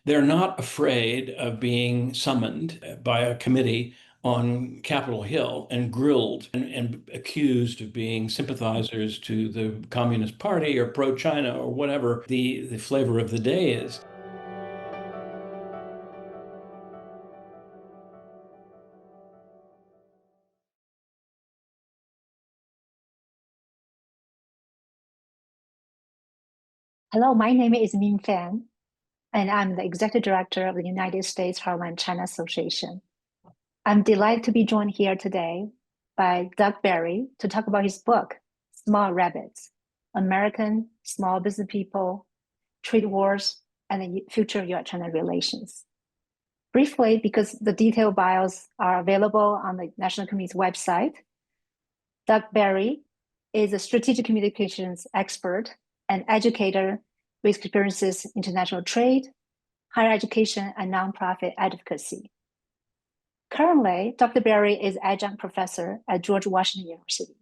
they're not afraid of being summoned by a committee on Capitol Hill and grilled and accused of being sympathizers to the Communist Party or pro-China or whatever the flavor of the day is. Hello, my name is Min Fan, and I'm the Executive Director of the United States Heartland China Association. I'm delighted to be joined here today by Doug Barry to talk about his book, Small Rabbits, American Small Business People, Trade Wars, and the Future of U.S.-China Relations. Briefly, because the detailed bios are available on the National Committee's website, Doug Barry is a strategic communications expert and educator with experiences in international trade, higher education, and nonprofit advocacy. Currently, Dr. Barry is adjunct professor at George Washington University.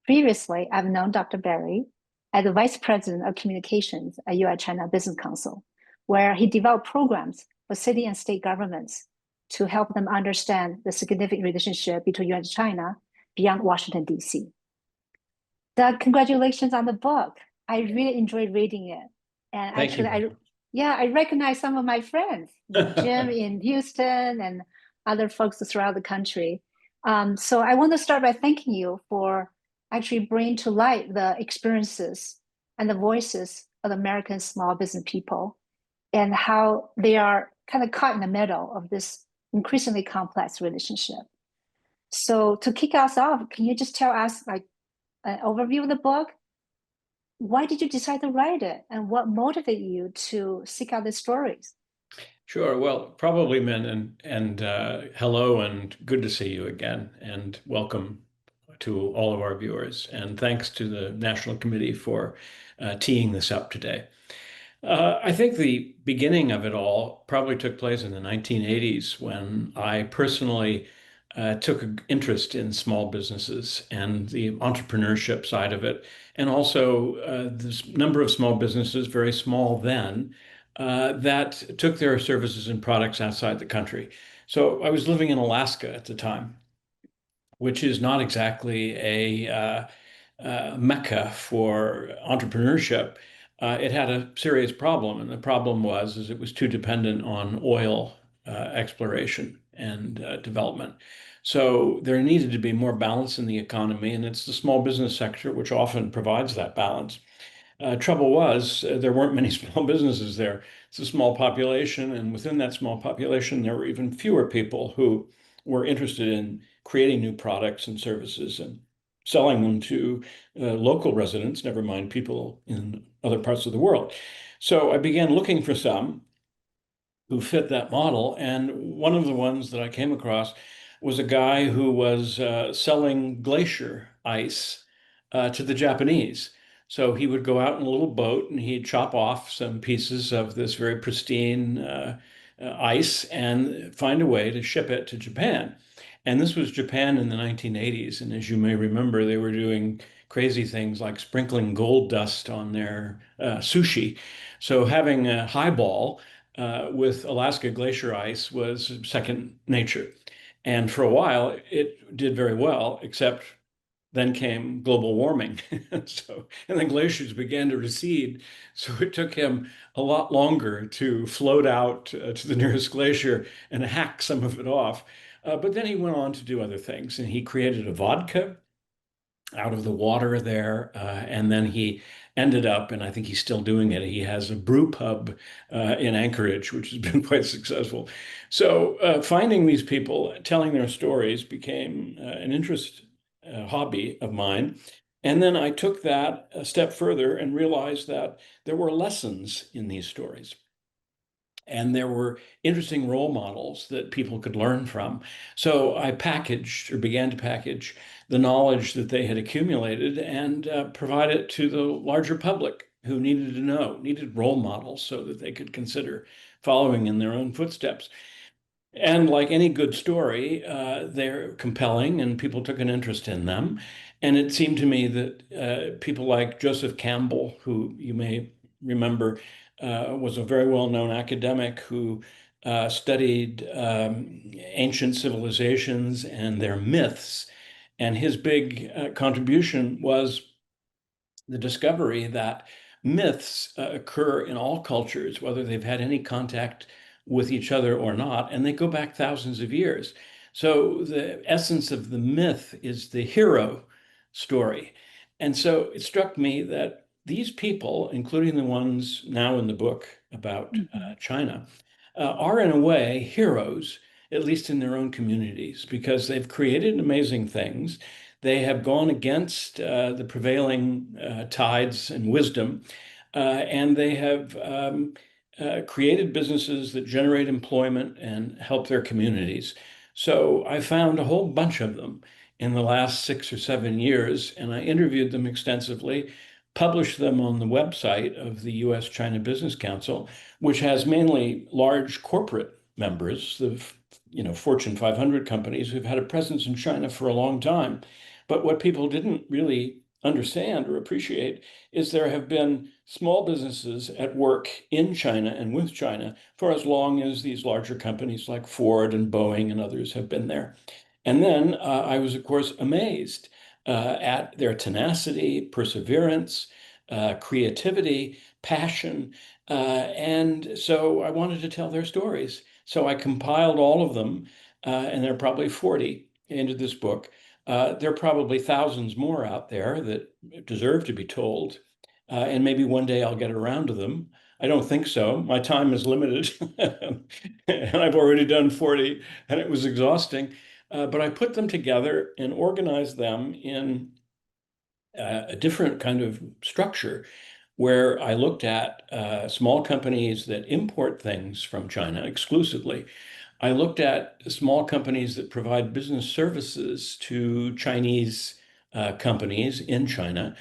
Previously, I've known Dr. Barry as the vice president of communications at U.S. China Business Council, where he developed programs for city and state governments to help them understand the significant relationship between U.S. and China beyond Washington, D.C. Doug, congratulations on the book. I really enjoyed reading it. And Thank actually, you. I recognize some of my friends, Jim in Houston and other folks throughout the country. So I want to start by thanking you for actually bringing to light the experiences and the voices of American small business people and how they are kind of caught in the middle of this increasingly complex relationship. So to kick us off, can you just tell us like an overview of the book? Why did you decide to write it, and what motivated you to seek out these stories? Sure. Well, probably, Min, and hello, and good to see you again, and welcome to all of our viewers. And thanks to the National Committee for teeing this up today. I think the beginning of it all probably took place in the 1980s when I personally took an interest in small businesses and the entrepreneurship side of it, and also the number of small businesses, very small then, that took their services and products outside the country. So I was living in Alaska at the time, which is not exactly a mecca for entrepreneurship. It had a serious problem, and the problem was is it was too dependent on oil exploration and development. So there needed to be more balance in the economy, and it's the small business sector which often provides that balance. Trouble was, there weren't many small businesses there. It's a small population, and within that small population, there were even fewer people who were interested in creating new products and services and selling them to local residents, never mind people in other parts of the world. So I began looking for some who fit that model, and one of the ones that I came across was a guy who was selling glacier ice to the Japanese. So he would go out in a little boat and he'd chop off some pieces of this very pristine ice and find a way to ship it to Japan. And this was Japan in the 1980s. And as you may remember, they were doing crazy things like sprinkling gold dust on their sushi. So having a highball with Alaska glacier ice was second nature. And for a while, it did very well, except then came global warming. And the glaciers began to recede. So it took him a lot longer to float out to the nearest glacier and hack some of it off. But then he went on to do other things, and he created a vodka out of the water there. And then he ended up, and I think he's still doing it. He has a brew pub in Anchorage, which has been quite successful. So finding these people, telling their stories became an interest hobby of mine. And then I took that a step further and realized that there were lessons in these stories. And there were interesting role models that people could learn from. So I packaged or began to package the knowledge that they had accumulated and provide it to the larger public who needed to know, needed role models so that they could consider following in their own footsteps. And like any good story, they're compelling and people took an interest in them. And it seemed to me that people like Joseph Campbell, who you may remember, was a very well-known academic who studied ancient civilizations and their myths. And his big contribution was the discovery that myths occur in all cultures, whether they've had any contact with each other or not, and they go back thousands of years. So the essence of the myth is the hero story. And so it struck me that these people, including the ones now in the book about Mhm. China, are in a way heroes, at least in their own communities, because they've created amazing things. They have gone against the prevailing tides and wisdom, and they have created businesses that generate employment and help their communities. So I found a whole bunch of them in the last 6 or 7 years, and I interviewed them extensively, published them on the website of the U.S. China Business Council, which has mainly large corporate members, the Fortune 500 companies who've had a presence in China for a long time. But what people didn't really understand or appreciate is there have been small businesses at work in China and with China for as long as these larger companies like Ford and Boeing and others have been there. And then I was, of course, amazed at their tenacity, perseverance, creativity, passion. And so I wanted to tell their stories. So I compiled all of them, and there are probably 40 into this book. There are probably thousands more out there that deserve to be told. And maybe one day I'll get around to them. I don't think so. My time is limited. And I've already done 40, and it was exhausting. But I put them together and organized them in a different kind of structure where I looked at small companies that import things from China exclusively. I looked at small companies that provide business services to Chinese companies in China.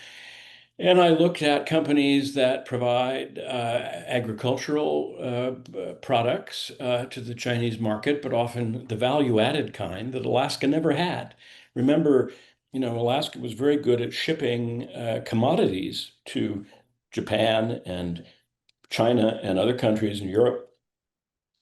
And I looked at companies that provide agricultural products to the Chinese market, but often the value-added kind that Alaska never had. Remember, Alaska was very good at shipping commodities to Japan and China and other countries in Europe,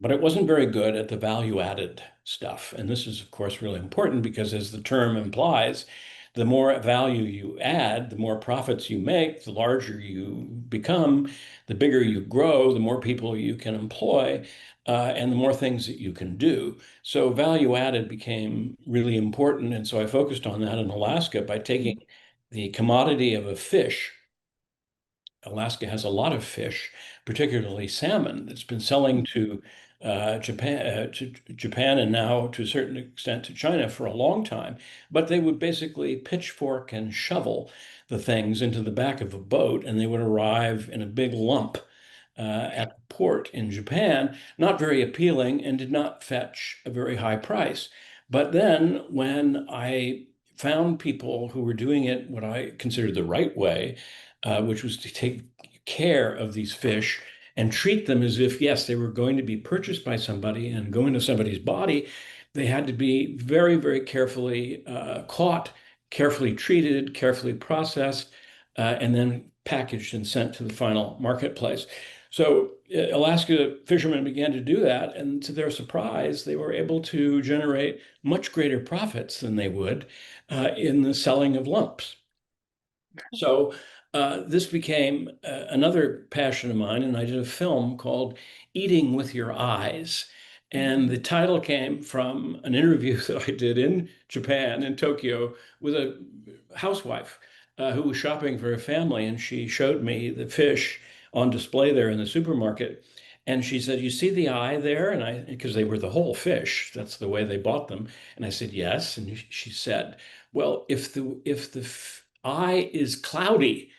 but it wasn't very good at the value-added stuff. And this is, of course, really important because, as the term implies, the more value you add, the more profits you make, the larger you become, the bigger you grow, the more people you can employ, and the more things that you can do. So value added became really important. And so I focused on that in Alaska by taking the commodity of a fish. Alaska has a lot of fish, particularly salmon, that's been selling to Japan and now to a certain extent to China for a long time. But they would basically pitchfork and shovel the things into the back of a boat, and they would arrive in a big lump at the port in Japan, not very appealing and did not fetch a very high price. But then when I found people who were doing it what I considered the right way, which was to take care of these fish and treat them as if, yes, they were going to be purchased by somebody and go into somebody's body. They had to be very, very carefully caught, carefully treated, carefully processed, and then packaged and sent to the final marketplace. So Alaska fishermen began to do that, and to their surprise, they were able to generate much greater profits than they would in the selling of lumps. So this became another passion of mine, and I did a film called Eating with Your Eyes. And the title came from an interview that I did in Japan, in Tokyo, with a housewife who was shopping for a family. And she showed me the fish on display there in the supermarket. And she said, "You see the eye there?" And because they were the whole fish, that's the way they bought them. And I said, "Yes." And she said, "Well, if the eye is cloudy,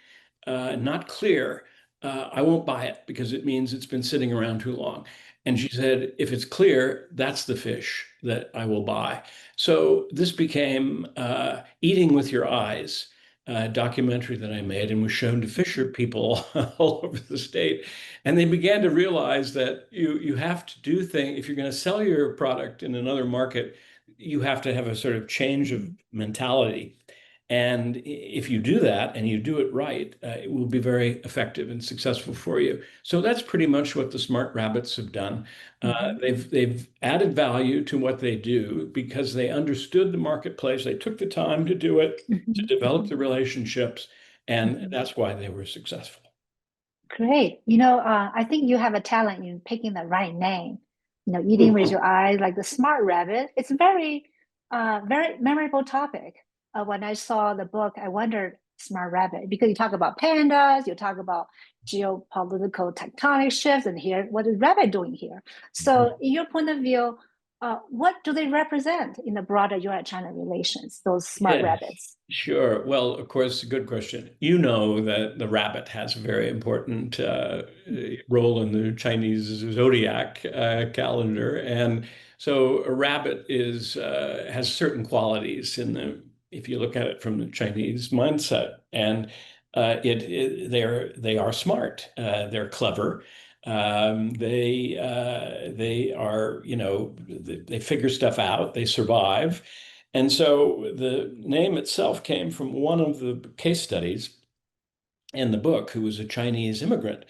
not clear, I won't buy it because it means it's been sitting around too long." And she said, "If it's clear, that's the fish that I will buy." So this became Eating with Your Eyes, a documentary that I made and was shown to fisher people all over the state. And they began to realize that you have to do things, if you're going to sell your product in another market, you have to have a sort of change of mentality. And if you do that and you do it right, it will be very effective and successful for you. So that's pretty much what the smart rabbits have done. Hmm. They've added value to what they do because they understood the marketplace. They took the time to do it, to Hmm. develop Hmm. the relationships, and Hmm. that's why they were successful. Great. I think you have a talent in picking the right name. Eating with Ooh. your eyes, like the smart rabbit. It's a very memorable topic. When I saw the book, I wondered, smart rabbit, because you talk about pandas, you talk about geopolitical tectonic shifts, and here, what is rabbit doing here? So, in your point of view, what do they represent in the broader U.S.-China relations, those smart Yes, rabbits? sure. Well, of course, good question. You know that the rabbit has a very important role in the Chinese zodiac calendar, and so a rabbit is has certain qualities in the if you look at it from the Chinese mindset, and they are smart, they're clever. They are, they figure stuff out, they survive. And so the name itself came from one of the case studies in the book, who was a Chinese immigrant.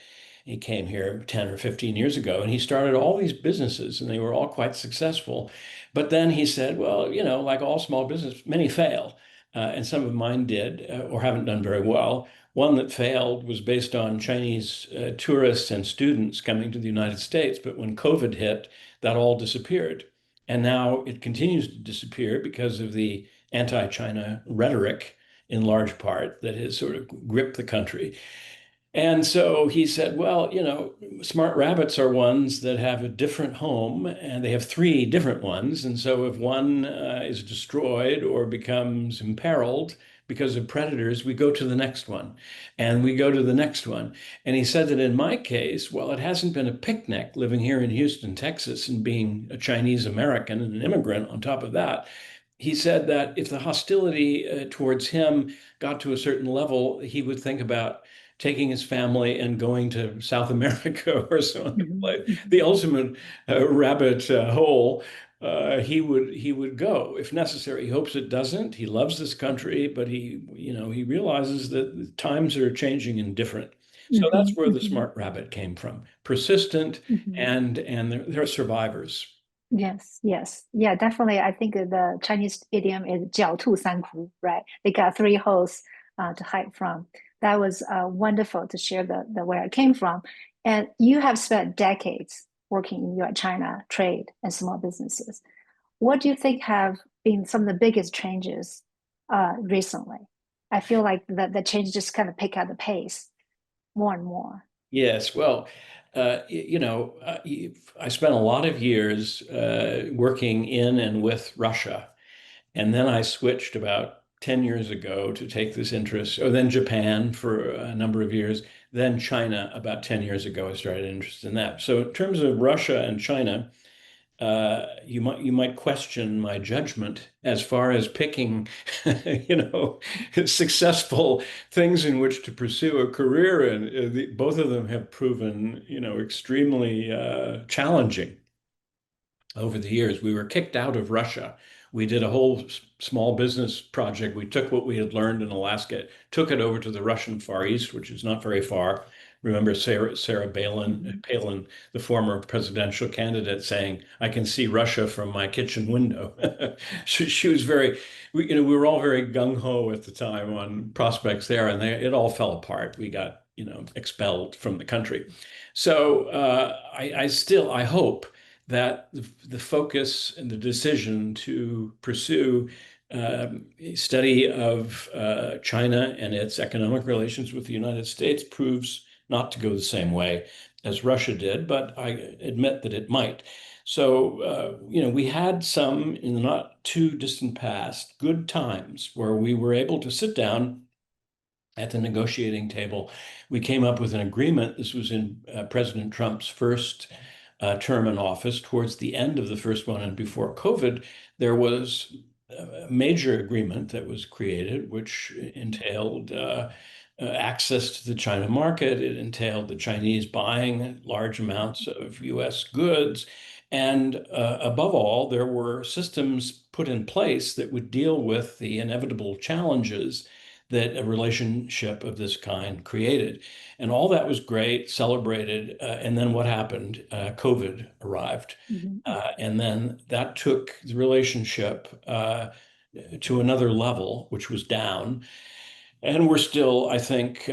He came here 10 or 15 years ago and he started all these businesses and they were all quite successful. But then he said, well, like all small business, many fail. And some of mine did or haven't done very well. One that failed was based on Chinese tourists and students coming to the United States. But when COVID hit, that all disappeared. And now it continues to disappear because of the anti-China rhetoric in large part that has sort of gripped the country. And so he said, well, smart rabbits are ones that have a different home, and they have three different ones. And so if one is destroyed or becomes imperiled because of predators, we go to the next one and we go to the next one. And he said that in my case, well, it hasn't been a picnic living here in Houston, Texas, and being a Chinese American and an immigrant on top of that. He said that if the hostility towards him got to a certain level, he would think about taking his family and going to South America or some other Mhm, place, the mhm, ultimate rabbit hole. He would go if necessary. He hopes it doesn't. He loves this country, but he realizes that times are changing and different. So that's mhm, where the mhm, smart rabbit came from. Persistent, mhm. and they're survivors. Yes, yes. Yeah, definitely. I think the Chinese idiom is 狡兔三窟, right? They got three holes to hide from. That was wonderful to share the where I came from. And you have spent decades working in your China trade and small businesses. What do you think have been some of the biggest changes recently? I feel like the change just kind of pick up the pace more and more. Yes, well, I spent a lot of years working in and with Russia. And then I switched about 10 years ago to take this interest, or then Japan for a number of years, then China about 10 years ago, I started interest in that. So in terms of Russia and China, you might question my judgment as far as picking, successful things in which to pursue a career in. Both of them have proven, extremely challenging over the years. We were kicked out of Russia. We did a whole small business project. We took what we had learned in Alaska, took it over to the Russian Far East, which is not very far. Remember Sarah Mhm. Palin, the former presidential candidate, saying, "I can see Russia from my kitchen window." She was we were all very gung ho at the time on prospects there, and it all fell apart. We got, expelled from the country. So I hope that the focus and the decision to pursue a study of China and its economic relations with the United States proves not to go the same way as Russia did, but I admit that it might. So, we had some in the not too distant past good times where we were able to sit down at the negotiating table. We came up with an agreement. This was in President Trump's first term in office. Towards the end of the first one and before COVID, there was a major agreement that was created, which entailed access to the China market. It entailed the Chinese buying large amounts of U.S. goods. And above all, there were systems put in place that would deal with the inevitable challenges that a relationship of this kind created. And all that was great, celebrated. And then what happened? COVID arrived. Mhm. And then that took the relationship to another level, which was down. And we're still, I think,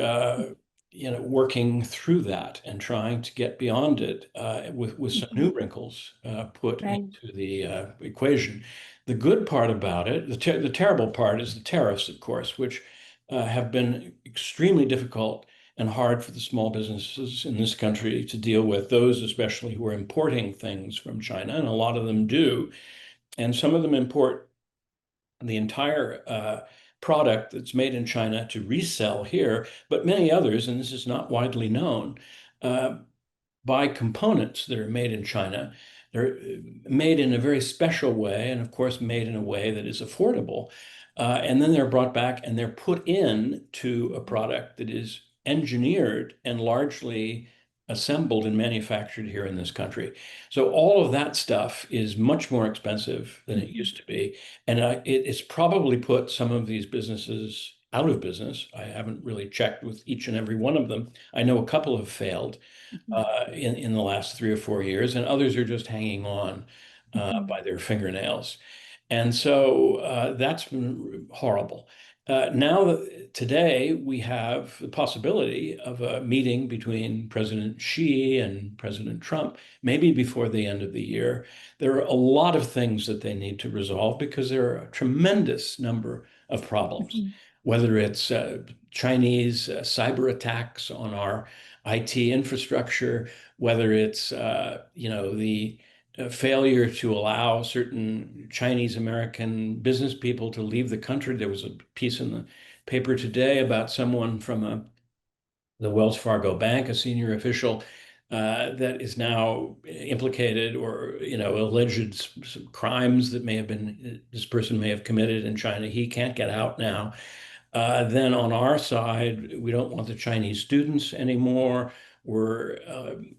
working through that and trying to get beyond it with some Mhm. new wrinkles put Right. into the equation. The good part about it, the terrible part, is the tariffs, of course, which have been extremely difficult and hard for the small businesses in this country to deal with, those especially who are importing things from China, and a lot of them do. And some of them import the entire product that's made in China to resell here, but many others, and this is not widely known, uh, buy components that are made in China. They're made in a very special way, and of course, made in a way that is affordable. And then they're brought back and they're put in to a product that is engineered and largely assembled and manufactured here in this country. So all of that stuff is much more expensive than it Mhm. used to be. And it's probably put some of these businesses out of business. I haven't really checked with each and every one of them. I know a couple have failed Mhm. in the last 3 or 4 years, and others are just hanging on Mhm. by their fingernails. And so that's been horrible. Now, today, we have the possibility of a meeting between President Xi and President Trump, maybe before the end of the year. There are a lot of things that they need to resolve because there are a tremendous number of problems, Mhm. whether it's Chinese cyber attacks on our IT infrastructure, whether it's the failure to allow certain Chinese American business people to leave the country. There was a piece in the paper today about someone from the Wells Fargo Bank, a senior official, that is now implicated or alleged some crimes that may have been this person may have committed in China. He can't get out now. Then on our side, we don't want the Chinese students anymore. We're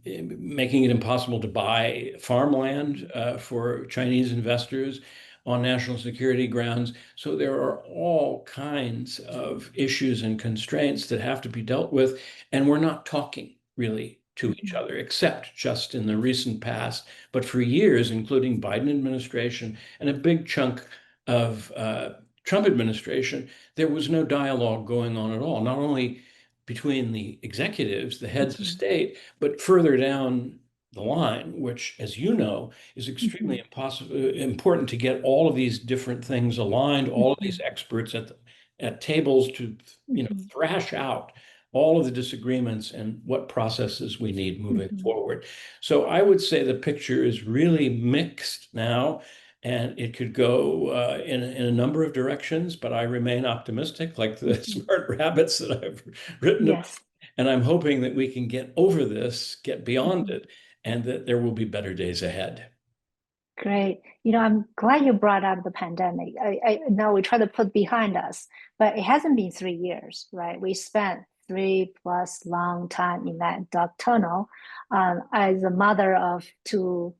making it impossible to buy farmland for Chinese investors on national security grounds. So there are all kinds of issues and constraints that have to be dealt with, and we're not talking really to each Mhm. other, except just in the recent past. But for years, including Biden administration and a big chunk of Trump administration, there was no dialogue going on at all, not only between the executives, the heads of Mhm. state, but further down the line, which, as you know, is extremely Mhm. important to get all of these different things aligned, all of these Mhm. experts at tables to Mhm. thrash out all of the disagreements and what processes we need moving Mhm. forward. So I would say the picture is really mixed now, and it could go in a number of directions, but I remain optimistic, like the Mhm. smart rabbits that I've written about. Yes. And I'm hoping that we can get over this, get beyond Mhm. it, and that there will be better days ahead. Great. I'm glad you brought up the pandemic. I know we try to put behind us, but it hasn't been 3 years, right? We spent three plus long time in that dark tunnel. As a mother of two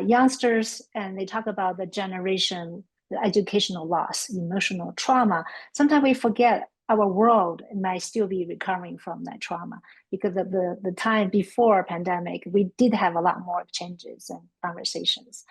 youngsters, and they talk about the generation, the educational loss, emotional trauma. Sometimes we forget our world might still be recovering from that trauma because of the time before pandemic, we did have a lot more changes and conversations.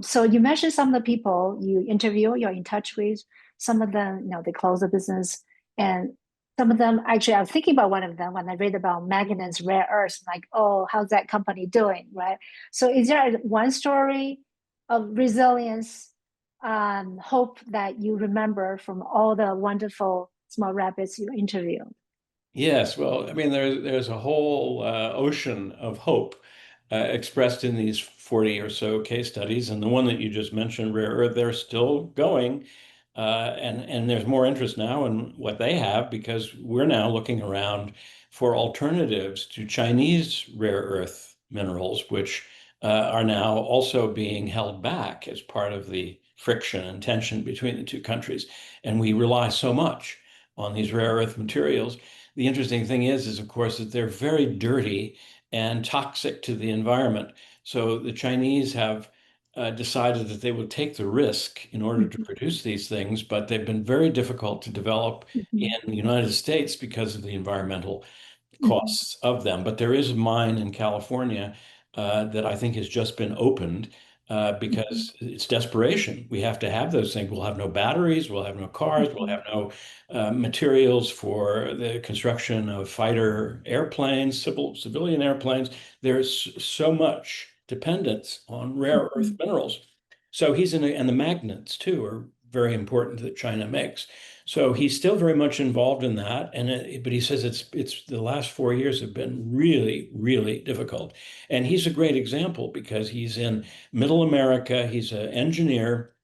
So you mentioned some of the people you interview, you're in touch with. Some of them, they close the business, and some of them actually, I was thinking about one of them when I read about manganese rare earths. Like, oh, how's that company doing, right? So, is there one story of resilience, hope that you remember from all the wonderful small rabbits you interviewed? Yes, well, I mean, there's a whole ocean of hope expressed in these 40 or so case studies, and the one that you just mentioned, rare earth, they're still going, and there's more interest now in what they have because we're now looking around for alternatives to Chinese rare earth minerals, which are now also being held back as part of the friction and tension between the two countries, and we rely so much on these rare earth materials. The interesting thing is of course, that they're very dirty and toxic to the environment. So the Chinese have decided that they would take the risk in order to Mhm. produce these things, but they've been very difficult to develop in Mhm. the United States because of the environmental Mhm. costs of them. But there is a mine in California that I think has just been opened Mhm. because it's desperation. We have to have those things. We'll have no batteries, we'll have no cars, we'll Mhm. have no materials for the construction of fighter airplanes, civilian airplanes. There's so much dependence on rare earth Mhm. minerals. So he's in, and the magnets too are very important that China makes. So he's still very much involved in that, but he says it's the last 4 years have been really, really difficult. And he's a great example because he's in Middle America. He's an engineer,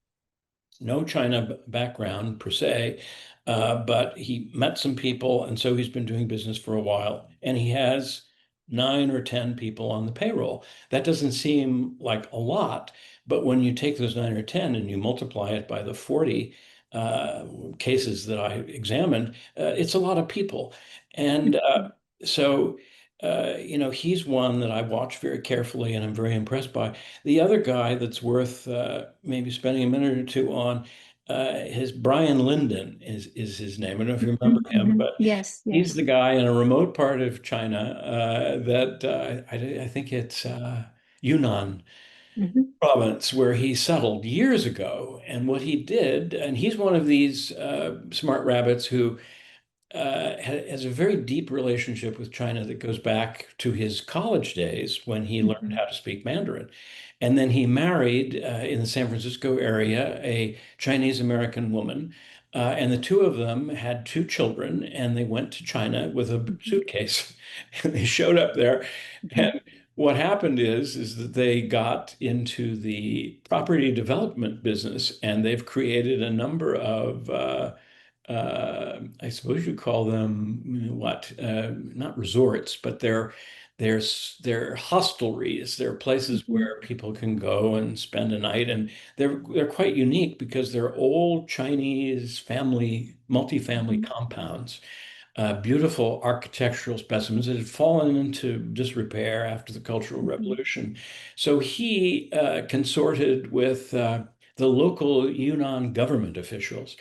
no China background per se, but he met some people, and so he's been doing business for a while, and he has 9 or 10 people on the payroll. That doesn't seem like a lot, but when you take those 9 or 10 and you multiply it by the 40 cases that I examined, it's a lot of people. And Mhm. so, he's one that I watch very carefully and I'm very impressed by. The other guy that's worth maybe spending a minute or two on his Brian Linden is his name. I don't know if you remember Mhm. him, Mhm. but Yes, he's yes. the guy in a remote part of China that I think it's Yunnan Mhm. province where he settled years ago. And what he did, and he's one of these smart rabbits who has a very deep relationship with China that goes back to his college days when he learned Mhm. how to speak Mandarin. And then he married in the San Francisco area a Chinese American woman. And the two of them had 2 children, and they went to China with a Mhm. suitcase. And they showed up there. Mhm. And what happened is that they got into the property development business, and they've created a number of I suppose you call them what? Not resorts, but they're hostelries. They're places Mhm. where people can go and spend a night, and they're quite unique because they're old Chinese multifamily Mhm. compounds, beautiful architectural specimens that had fallen into disrepair after the Cultural Mhm. Revolution. So he consorted with the local Yunnan government officials,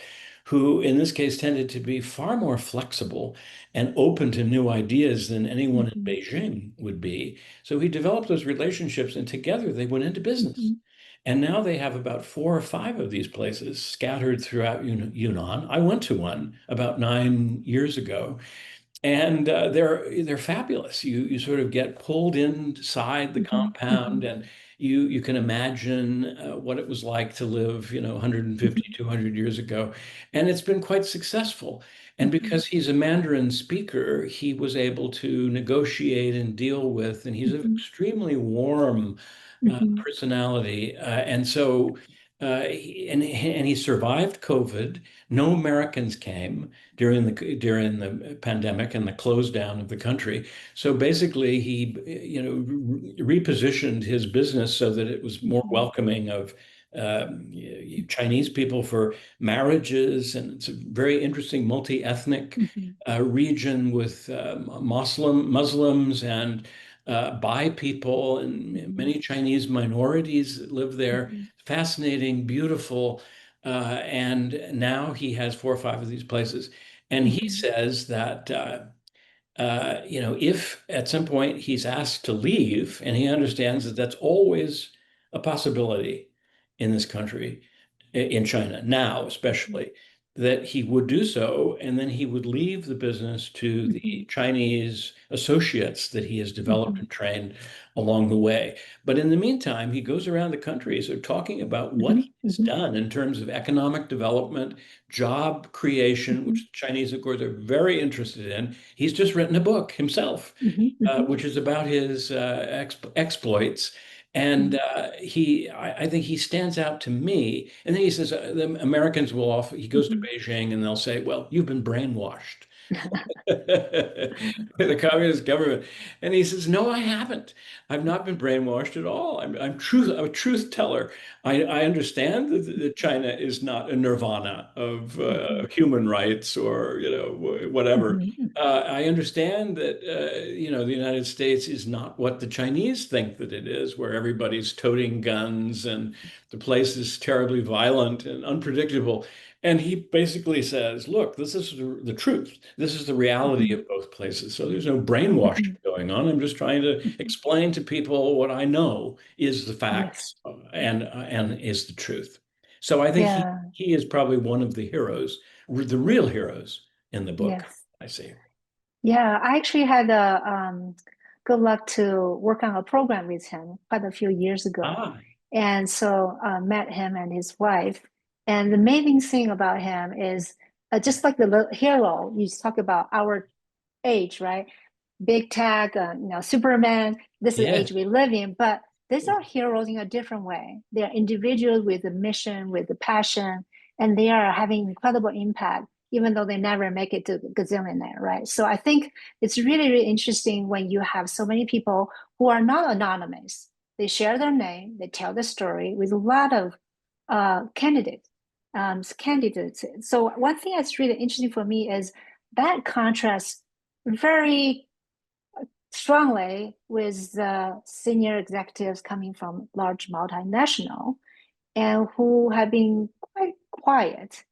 who in this case tended to be far more flexible and open to new ideas than anyone in Mhm. Beijing would be. So he developed those relationships, and together they went into business. Mhm. And now they have about 4 or 5 of these places scattered throughout Yunnan. I went to one about 9 years ago, and they're fabulous. You sort of get pulled inside the Mhm. compound, Mhm. and you can imagine what it was like to live, 150, Mhm. 200 years ago, and it's been quite successful. And Mhm. because he's a Mandarin speaker, he was able to negotiate and deal with, and he's an Mhm. extremely warm Mhm. personality, and so. And he survived COVID. No Americans came during the pandemic and the close down of the country. So basically, he repositioned his business so that it was more Mhm. welcoming of Chinese people for marriages, and it's a very interesting multi-ethnic Mhm. region with Muslims and Bai people and Mhm. many Chinese minorities that live there. Mhm. Fascinating, beautiful. And now he has 4 or 5 of these places. And he Mhm. says that, if at some point he's asked to leave, and he understands that that's always a possibility in this country, in China now, Mhm. especially, that he would do so, and then he would leave the business to the Mhm. Chinese associates that he has developed Mhm. and trained along the way. But in the meantime, he goes around the country, so talking about what Mhm. he has Mhm. done in terms of economic development, job creation, which Mhm. the Chinese, of course, are very interested in. He's just written a book himself, Mhm. Mhm. which is about his exploits. And I think he stands out to me. And then he says the Americans will often, he goes to Mhm. Beijing and they'll say, well, you've been brainwashed. the communist government. And he says, "No, I haven't. I've not been brainwashed at all. I'm a truth teller. I understand that China is not a nirvana of Mhm, human rights or whatever. mhm, I understand that the United States is not what the Chinese think that it is, where everybody's toting guns and the place is terribly violent and unpredictable." And he basically says, look, this is the truth. This is the reality mhm, of both places. So there's no brainwashing mhm. going on. I'm just trying to Mhm. explain to people what I know is the Yes. facts and is the truth. So I think Yeah. he is probably one of the heroes, the real heroes in the book, Yes. I see. Yeah. I actually had a good luck to work on a program with him quite a few years ago, Ah, and so met him and his wife. And the amazing thing about him is just like the hero you talk about our age, right? Big tech, Superman. This is the yeah. age we live in, but these are heroes in a different way. They are individuals with a mission, with a passion, and they are having incredible impact, even though they never make it to gazillionaire, right? So I think it's really, really interesting when you have so many people who are not anonymous. They share their name, they tell the story with a lot of candidates. So one thing that's really interesting for me is that contrasts very strongly with the senior executives coming from large multinational and who have been quite quiet.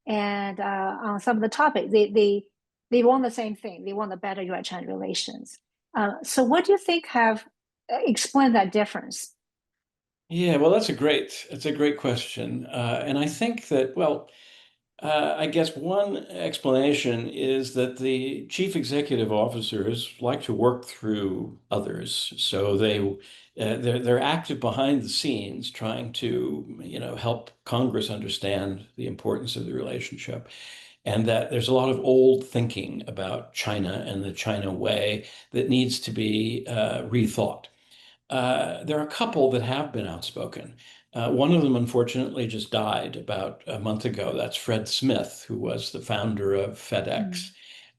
And on some of the topics, they want the same thing. They want the better U.S.-China relations. So what do you think have explained that difference? Yeah, well, that's a great question. And I think that, well, I guess one explanation is that the chief executive officers like to work through others, so they're active behind the scenes, trying to help Congress understand the importance of the relationship, and that there's a lot of old thinking about China and the China way that needs to be rethought. There are a couple that have been outspoken. One of them, unfortunately, just died about a month ago. That's Fred Smith, who was the founder of FedEx.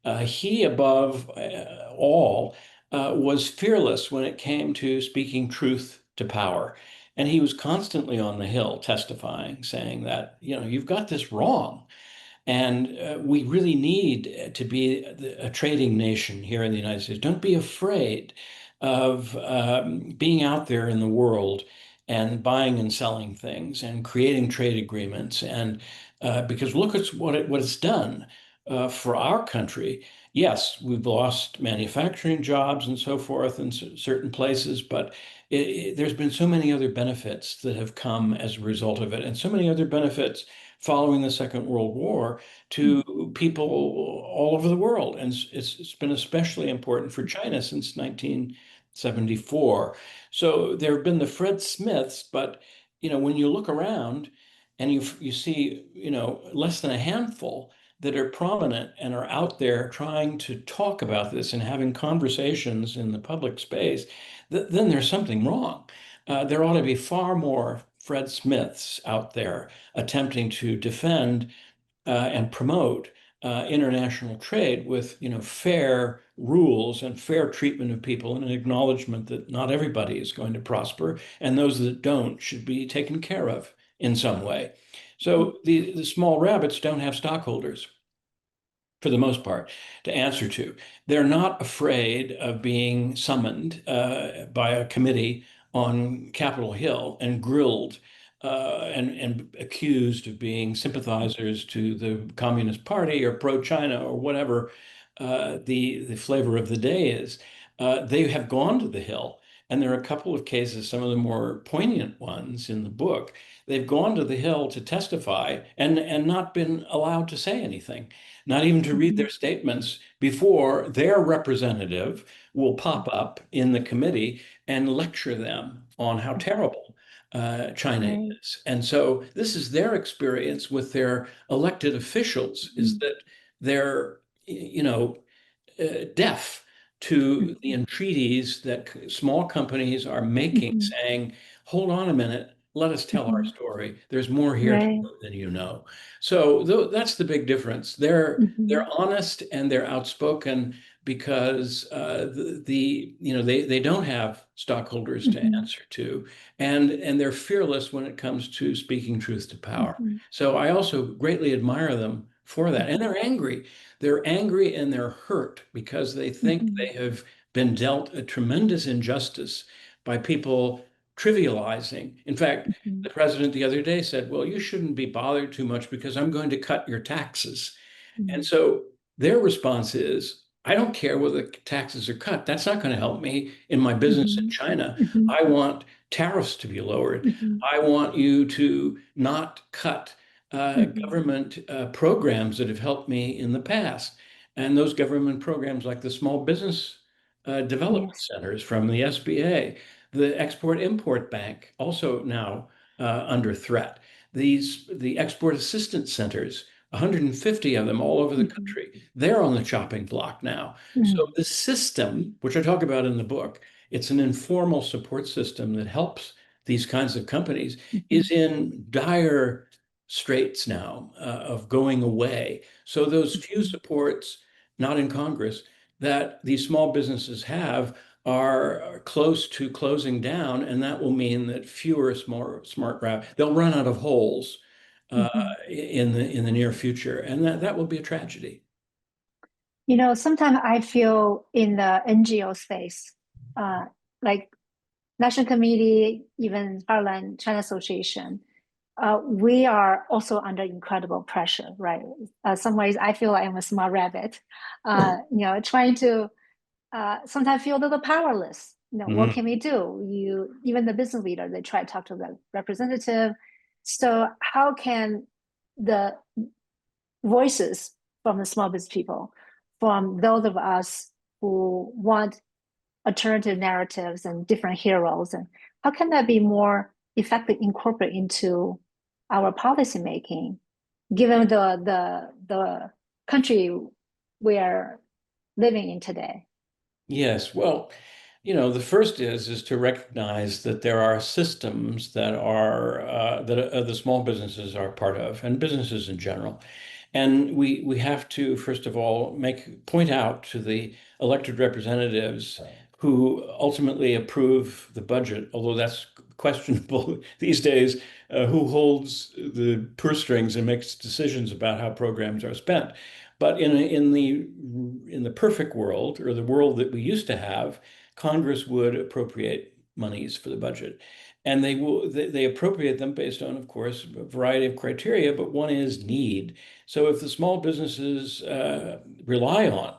Mm, He, above all, was fearless when it came to speaking truth to power. And he was constantly on the Hill testifying, saying that, you've got this wrong. And we really need to be a trading nation here in the United States. Don't be afraid of being out there in the world and buying and selling things and creating trade agreements. And because look at what it's done for our country. Yes, we've lost manufacturing jobs and so forth in certain places, but there's been so many other benefits that have come as a result of it, and so many other benefits following the Second World War mm, to people all over the world. And it's been especially important for China since 1974. So there have been the Fred Smiths, but when you look around and you see, less than a handful that are prominent and are out there trying to talk about this and having conversations in the public space, then there's something wrong. There ought to be far more Fred Smiths out there attempting to defend and promote international trade with fair rules and fair treatment of people and an acknowledgement that not everybody is going to prosper and those that don't should be taken care of in some way. mm, So the small rabbits don't have stockholders for the most part, to answer to. They're not afraid of being summoned by a committee on Capitol Hill and grilled and accused of being sympathizers to the Communist Party or pro-China or whatever the flavor of the day is. They have gone to the Hill, and there are a couple of cases, some of the more poignant ones in the book. They've gone to the Hill to testify and not been allowed to say anything, not even to read mhm, their statements before their representative will pop up in the committee and lecture them on how mhm. terrible China Right. is. And so this is their experience with their elected officials, is Mhm, that they're, deaf to the mhm, entreaties that small companies are making, mhm, saying, hold on a minute, let us tell our Mhm. story. There's more here to Right. know than you know. So that's the big difference. They're Mhm. honest and they're outspoken because they don't have stockholders to Mhm. answer to, and they're fearless when it comes to speaking truth to power. Mhm. So I also greatly admire them for that. And Mhm. they're angry. They're angry and they're hurt because they think Mhm. they have been dealt a tremendous injustice by people trivializing. In fact, Mhm. the president the other day said, "Well, you shouldn't be bothered too much because I'm going to cut your taxes." And Mhm. so their response is, I don't care whether taxes are cut. That's not going to help me in my business in Mhm. China. Mhm. I want tariffs to be lowered. Mhm. I want you to not cut Mhm. government programs that have helped me in the past. And those government programs, like the Small Business Development Yes. Centers from the SBA, the Export Import Bank, also now under threat. The Export Assistance Centers, 150 of them all over the Mhm. country, they're on the chopping block now. So Mhm. the system, which I talk about in the book, it's an informal support system that helps these kinds of companies, Mhm. is in dire straits now of going away. So those few Mhm. supports, not in Congress, that these small businesses have are close to closing down, and that will mean that fewer smart grab they'll run out of holes uh, Mhm. in the near future, and that will be a tragedy. Sometimes I feel in the NGO space, like National Committee, even Heartland China Association, we are also under incredible pressure, right? Some ways I feel like I'm a smart rabbit, trying to sometimes feel a little powerless. What Mhm. can we do? Even the business leader, they try to talk to the representative. So how can the voices from the small business people, from those of us who want alternative narratives and different heroes, and how can that be more effectively incorporated into our policy making, given the country we are living in today? Yes, well, the first is to recognize that there are systems that are that the small businesses are part of, and businesses in general. And we have to, first of all, point out to the elected representatives who ultimately approve the budget, although that's questionable these days, who holds the purse strings and makes decisions about how programs are spent. But in the perfect world, or the world that we used to have, Congress would appropriate monies for the budget. And they appropriate them based on, of course, a variety of criteria, but one is need. So if the small businesses rely on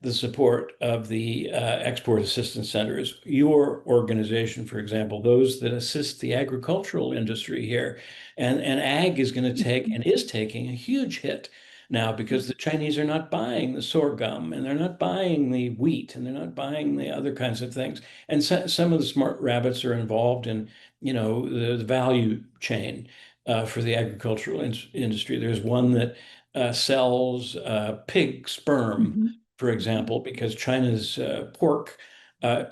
the support of the export assistance centers, your organization, for example, those that assist the agricultural industry here, and ag is going to take and is taking a huge hit now because the Chinese are not buying the sorghum and they're not buying the wheat and they're not buying the other kinds of things. And some of the smart rabbits are involved in, the value chain for the agricultural industry. There's one that sells pig sperm, Mm-hmm. for Mm-hmm. example, because China's pork, uh,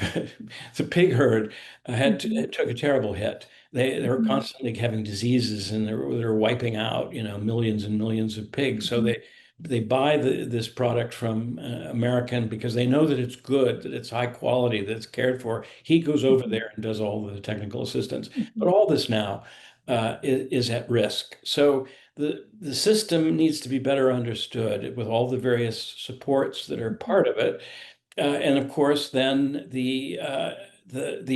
the pig herd Mm-hmm. took a terrible hit. They were Mm-hmm. constantly having diseases, and they're wiping out, millions and millions of pigs. So Mm-hmm. they buy this product from American because they know that it's good, that it's high quality, that it's cared for. He goes over Mm-hmm. there and does all the technical assistance. But Mm-hmm. all this now is at risk. So the system needs to be better understood with all the various supports that are Mm-hmm. part of it. And of course, then the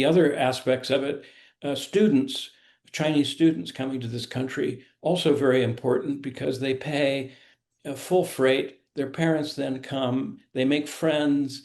other aspects of it, students, Chinese students coming to this country, also very important because they pay full freight. Their parents then come, they make friends.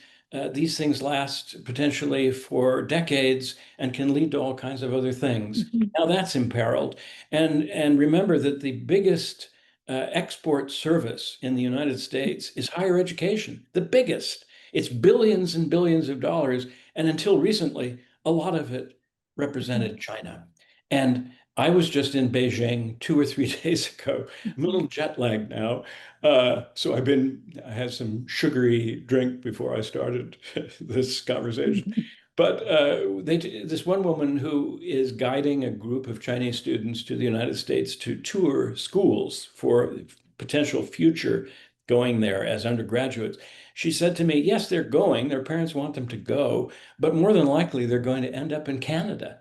These things last potentially for decades and can lead to all kinds of other things. Mm-hmm. Now that's imperiled. And remember that the biggest export service in the United States is higher education, the biggest. It's billions and billions of dollars. And until recently, a lot of it represented China. And I was just in Beijing 2 or 3 days ago. I'm a Mm-hmm. little jet lagged now. So I had some sugary drink before I started this conversation. But this one woman who is guiding a group of Chinese students to the United States to tour schools for potential future going there as undergraduates. She said to me, yes, they're going. Their parents want them to go, but more than likely they're going to end up in Canada.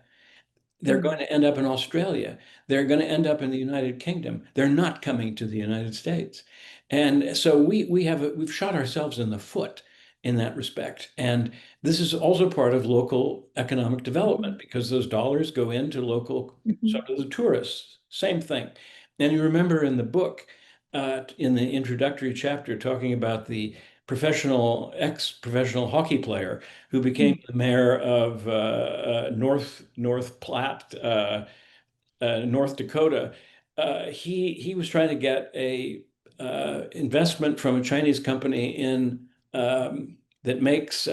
They're going Mm, to end up in Australia. They're going to end up in the United Kingdom. They're not coming to the United States. And so we've shot ourselves in the foot in that respect. And this is also part of local economic development mhm, because those dollars go into local, so mhm, do the tourists. Same thing. And you remember in the book, in the introductory chapter, talking about the ex-professional hockey player who became mm, the mayor of North Platte, North Dakota. He was trying to get a investment from a Chinese company in that makes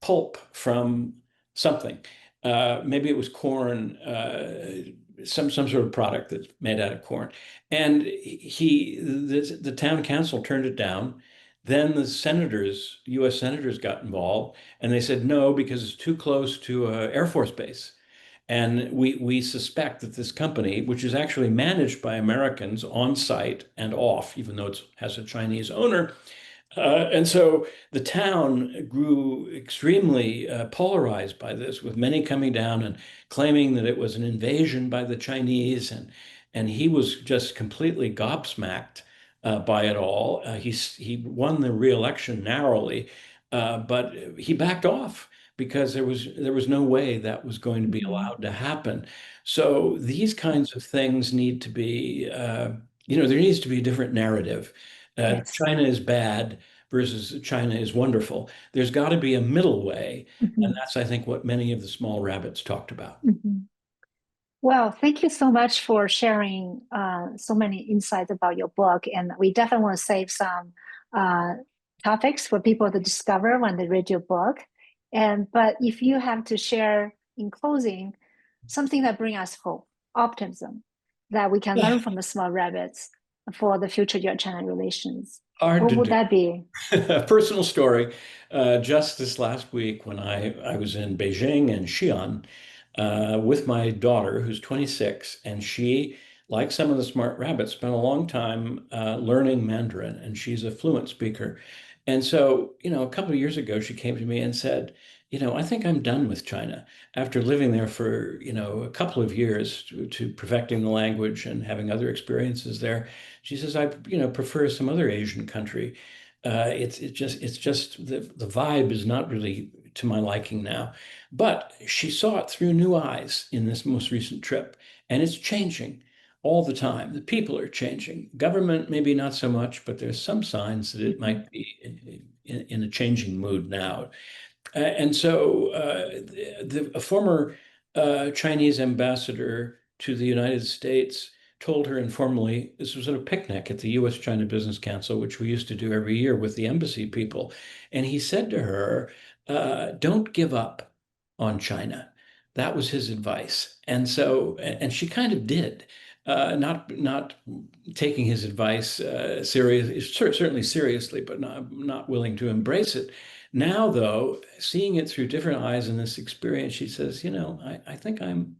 pulp from something. Maybe it was corn, some sort of product that's made out of corn. And the town council turned it down. Then the senators, U.S. senators, got involved, and they said no because it's too close to an Air Force base. And we suspect that this company, which is actually managed by Americans on site and off, even though it has a Chinese owner, and so the town grew extremely polarized by this, with many coming down and claiming that it was an invasion by the Chinese, and he was just completely gobsmacked by it all. He won the re-election narrowly, but he backed off because there was no way that was going to be mhm. allowed to happen. So these kinds of things need to be, there needs to be a different narrative. Yes. China is bad versus China is wonderful. There's got to be a middle way. And Mhm, that's, I think, what many of the small rabbits talked about. mhm. Well, thank you so much for sharing so many insights about your book. And we definitely want to save some uh, topics for people to discover when they read your book. But if you have to share in closing something that brings us hope, optimism, that we can learn from the small rabbits for the future U.S.-China relations, Hard what to would do. that be? A personal story. Just this last week, when I was in Beijing and Xi'an with my daughter, who's 26, and she, like some of the smart rabbits, spent a long time learning Mandarin, and she's a fluent speaker. And so, a couple of years ago, she came to me and said, I think I'm done with China. After living there for, a couple of years to perfecting the language and having other experiences there, she says, I, prefer some other Asian country. It's just the vibe is not really to my liking now. But she saw it through new eyes in this most recent trip, and it's changing all the time. The people are changing. Government, maybe not so much, but there's some signs that it Mhm, might be in a changing mood now. And so a former Chinese ambassador to the United States told her informally, this was at a picnic at the U.S. China Business Council, which we used to do every year with the embassy people. And he said to her, don't give up on China. That was his advice. And so, and she kind of did. Not taking his advice certainly seriously, but not willing to embrace it. Now, though, seeing it through different eyes in this experience, she says, I think I'm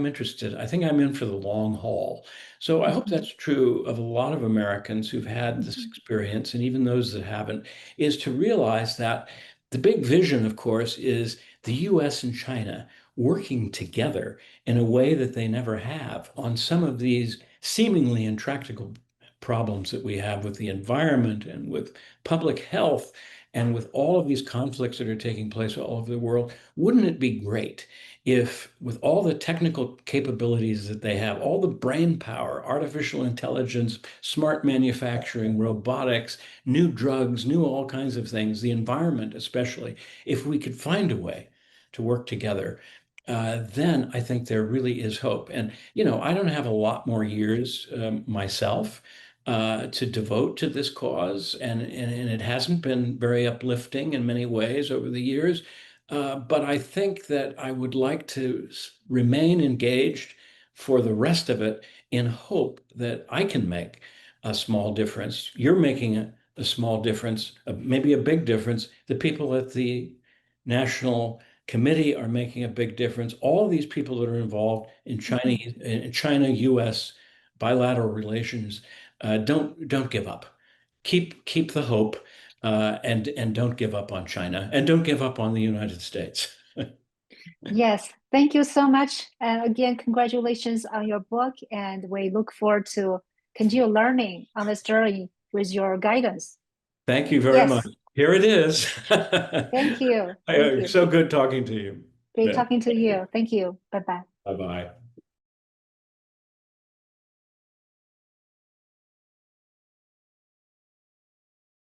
interested. I think I'm in for the long haul. So I hope mhm, that's true of a lot of Americans who've had this mhm, experience, and even those that haven't, is to realize that the big vision, of course, is the US and China working together in a way that they never have on some of these seemingly intractable problems that we have with the environment and with public health and with all of these conflicts that are taking place all over the world. Wouldn't it be great if, with all the technical capabilities that they have, all the brain power, artificial intelligence, smart manufacturing, robotics, new drugs, new all kinds of things, the environment especially, if we could find a way to work together, then I think there really is hope. And, I don't have a lot more years myself to devote to this cause, and it hasn't been very uplifting in many ways over the years. But I think that I would like to remain engaged for the rest of it in hope that I can make a small difference. You're making a small difference, maybe a big difference. The people at the National Committee are making a big difference. All of these people that are involved in China U.S. bilateral relations, don't give up. Keep the hope, and don't give up on China, and don't give up on the United States. Yes, thank you so much. And again, congratulations on your book. And we look forward to continue learning on this journey with your guidance. Thank you very much. Yes, Here it is. thank you. Thank you. So good talking to you, Great Ben. talking to you. Thank you. Bye bye. Bye bye.